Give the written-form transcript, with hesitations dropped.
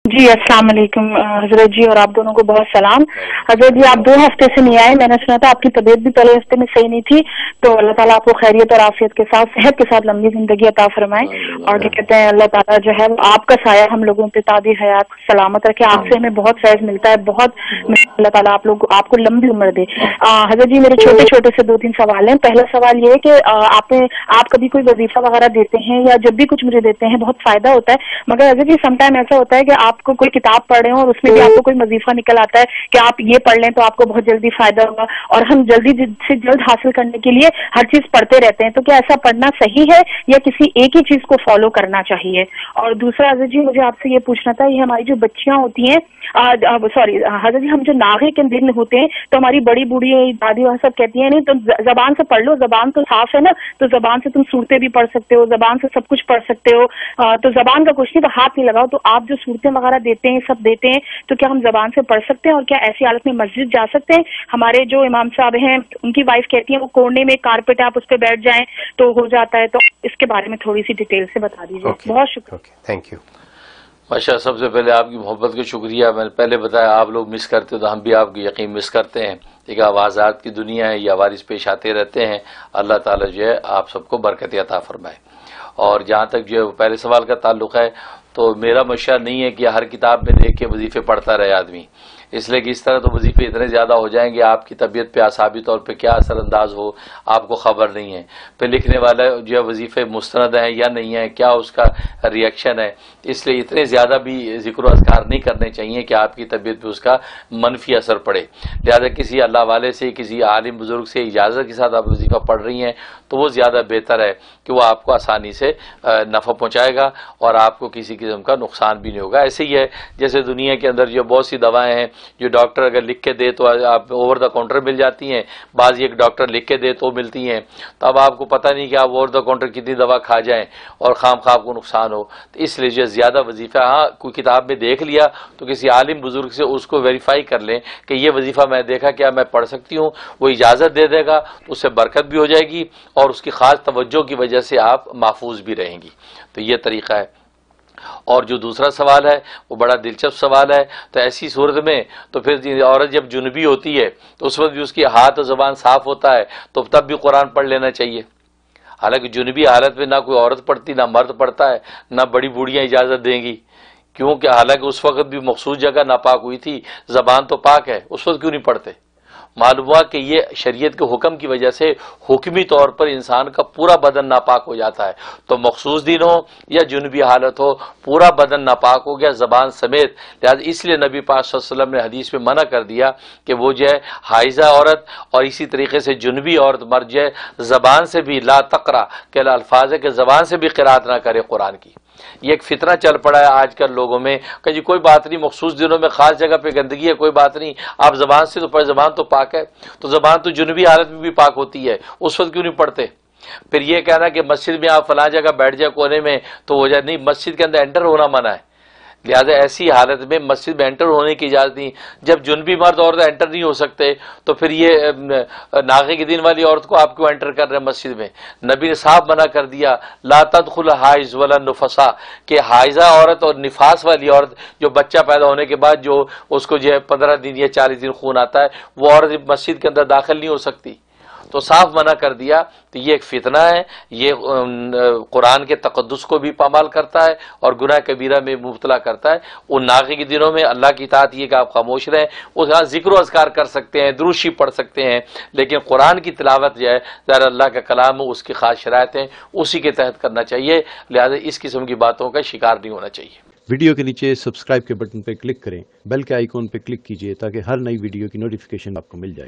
جی अस्सलाम वालेकुम हजरत जी, और आप दोनों को बहुत सलाम। हजरत जी, आप 2 हफ्ते से नहीं आए। मैंने सुना था आपकी तबीयत भी पहले हफ्ते में सही नहीं थी, तो अल्लाह ताला आपको खैरियत और आफियत के साथ, सेहत के साथ लंबी जिंदगी अता फरमाए। और क्या कहते हैं, अल्लाह ताला जो है वो आपका साया हम लोगों पे तादी हयात सलामत रखे। आपसे हमें बहुत फैज मिलता है, बहुत अल्लाह ताला आपको लंबी उम्र दे। हजरत जी, मेरे छोटे छोटे से 2-3 सवाल हैं। पहला सवाल ये है कि आप कभी कोई वजीफा वगैरह देते हैं या जब भी कुछ मुझे देते हैं बहुत फायदा होता है, मगर हजरत जी समटाइम ऐसा होता है कि आपको कोई किताब पढ़ रहे हो और उसमें भी आपको कोई वजीफा निकल आता है कि आप ये पढ़ लें तो आपको बहुत जल्दी फायदा होगा, और हम जल्दी से जल्द हासिल करने के लिए हर चीज पढ़ते रहते हैं। तो क्या ऐसा पढ़ना सही है या किसी एक ही चीज को फॉलो करना चाहिए? और दूसरा हजरत जी, मुझे आपसे ये पूछना था, ये हमारी जो बच्चियां होती हैं, सॉरी हजरत जी, हम जो नागे के दिन होते हैं तो हमारी बड़ी बूढ़ी दादी वह सब कहती है नहीं तो जबान से पढ़ लो, जबान तो साफ है ना, तो जबान से तुम सूरतें भी पढ़ सकते हो, जबान से सब कुछ पढ़ सकते हो, तो जबान का कुछ नहीं, तो हाथ नहीं लगाओ। तो आप जो सूरतें वगैरह देते हैं, सब देते हैं, तो क्या हम जबान से पढ़ सकते हैं? और क्या ऐसी हालत में मस्जिद जा सकते हैं? हमारे जो इमाम साहब हैं उनकी वाइफ कहती है वो कोने में कारपेट है, आप उस पर बैठ जाएं तो हो जाता है। तो इसके बारे में थोड़ी सी डिटेल से बता दीजिए। बहुत शुक्रिया। Thank you. माशा, सबसे पहले आपकी मोहब्बत का शुक्रिया। मैंने पहले बताया आप लोग मिस करते हो तो हम भी आपकी यकीन मिस करते हैं। एक आवाज़ात की दुनिया है, ये आवारिस पेश आते रहते हैं। अल्लाह ताला जो है आप सबको बरकत अता फरमाए। और जहाँ तक जो है पहले सवाल का ताल्लुक है, तो मेरा मशवरा नहीं है कि हर किताब में देख के वजीफे पढ़ता रहे आदमी, इसलिए कि इस तरह तो वजीफे इतने ज़्यादा हो जाएंगे आपकी तबीयत पे आसाबी तौर पे क्या असरअंदाज हो आपको खबर नहीं है। फिर लिखने वाला जो है वजीफे मुस्तनद हैं या नहीं है, क्या उसका रिएक्शन है, इसलिए इतने ज़्यादा भी जिक्र अज़कार नहीं करने चाहिए कि आपकी तबीयत पे उसका मनफी असर पड़े। लिहाजा किसी अल्लाह वाले से, किसी आलिम बुजुर्ग से इजाज़त के साथ आप वजीफा पढ़ रही हैं तो वो ज़्यादा बेहतर है कि वो आपको आसानी से नफ़ा पहुँचाएगा और आपको किसी किस्म का नुकसान भी नहीं होगा। ऐसे ही है जैसे दुनिया के अंदर जो बहुत सी दवाएँ हैं जो डॉक्टर अगर लिख के दे तो आप ओवर द काउंटर मिल जाती हैं, बाज़ एक डॉक्टर लिख के दे तो मिलती हैं, तो अब आपको पता नहीं कि आप ओवर द काउंटर कितनी दवा खा जाएं और खाम खाब को नुकसान हो। तो इसलिए जो ज़्यादा वजीफ़ा, हाँ कोई किताब में देख लिया तो किसी आलिम बुजुर्ग से उसको वेरीफाई कर लें कि ये वजीफ़ा मैं देखा क्या मैं पढ़ सकती हूँ, वो इजाज़त दे देगा तो उससे बरकत भी हो जाएगी और उसकी ख़ास तवज्जो की वजह से आप महफूज भी रहेंगी। तो ये तरीक़ा है। और जो दूसरा सवाल है वो बड़ा दिलचस्प सवाल है। तो ऐसी सूरत में तो फिर औरत जब जुनबी होती है तो उस वक्त भी उसकी हाथ और ज़बान साफ होता है तो तब भी कुरान पढ़ लेना चाहिए। हालांकि जुनबी हालत में ना कोई औरत पढ़ती ना मर्द पढ़ता है, ना बड़ी बूढ़ियां इजाज़त देंगी, क्योंकि हालांकि उस वक्त भी मखसूस जगह नापाक हुई थी, ज़बान तो पाक है, उस वक्त क्यों नहीं पढ़ते? मालूम हुआ कि ये शरीयत के हुक्म की वजह से हुक्मी तौर पर इंसान का पूरा बदन नापाक हो जाता है। तो मखसूस दिन हो या जुनबी हालत हो, पूरा बदन नापाक हो गया ज़बान समेत। लिहाजा इसलिए नबी पाक सल्लल्लाहु अलैहि वसल्लम ने हदीस में मना कर दिया कि वो जो है हाइजा औरत और इसी तरीके से जुनबी औरत मर्द जो है ज़बान से भी ला तकरा के अल्फाज है कि ज़बान से भी क़िराअत ना करे कुरान की। ये एक फितना चल पड़ा है आजकल लोगों में कि जी कोई बात नहीं, मखसूस दिनों में खास जगह पे गंदगी है, कोई बात नहीं, आप जबान से तो पढ़े, जबान तो पाक है, तो जबान तो जुनूबी हालत में भी पाक होती है, उस वक्त क्यों नहीं पढ़ते? फिर ये कहना कि मस्जिद में आप फलां जगह बैठ जाए कोने में तो हो जाए, नहीं, मस्जिद के अंदर एंटर होना मना है। लिहाजा ऐसी हालत में मस्जिद में एंटर होने की इजाजत नहीं। जब जुनबी मर्द औरत एंटर नहीं हो सकते तो फिर ये नागे के दिन वाली औरत को आप क्यों एंटर कर रहे हैं मस्जिद में? नबी ने साफ मना कर दिया, ला तदखुल हाइज वला नुफसा, कि हाइजा औरत और निफास वाली औरत जो बच्चा पैदा होने के बाद जो उसको जो है 15 दिन या 40 दिन खून आता है, वो औरत मस्जिद के अंदर दाखिल नहीं हो सकती। तो साफ मना कर दिया। तो ये एक फितना है, ये कुरान के तकद्दुस को भी पामाल करता है और गुनाह कबीरा में मुब्तला करता है। उन नागे के दिनों में अल्लाह की इताअत ये कि आप खामोश रहें, उसका जिक्र अज़कार कर सकते हैं, दुरूशी पढ़ सकते हैं, लेकिन कुरान की तिलावत जो है ज़रा अल्लाह का कलाम है, उसकी खास शराइत है, उसी के तहत करना चाहिए। लिहाजा इस किस्म की बातों का शिकार नहीं होना चाहिए। वीडियो के नीचे सब्सक्राइब के बटन पर क्लिक करें, बेल के आइकॉन पर क्लिक कीजिए ताकि हर नई वीडियो की नोटिफिकेशन आपको मिल जाए।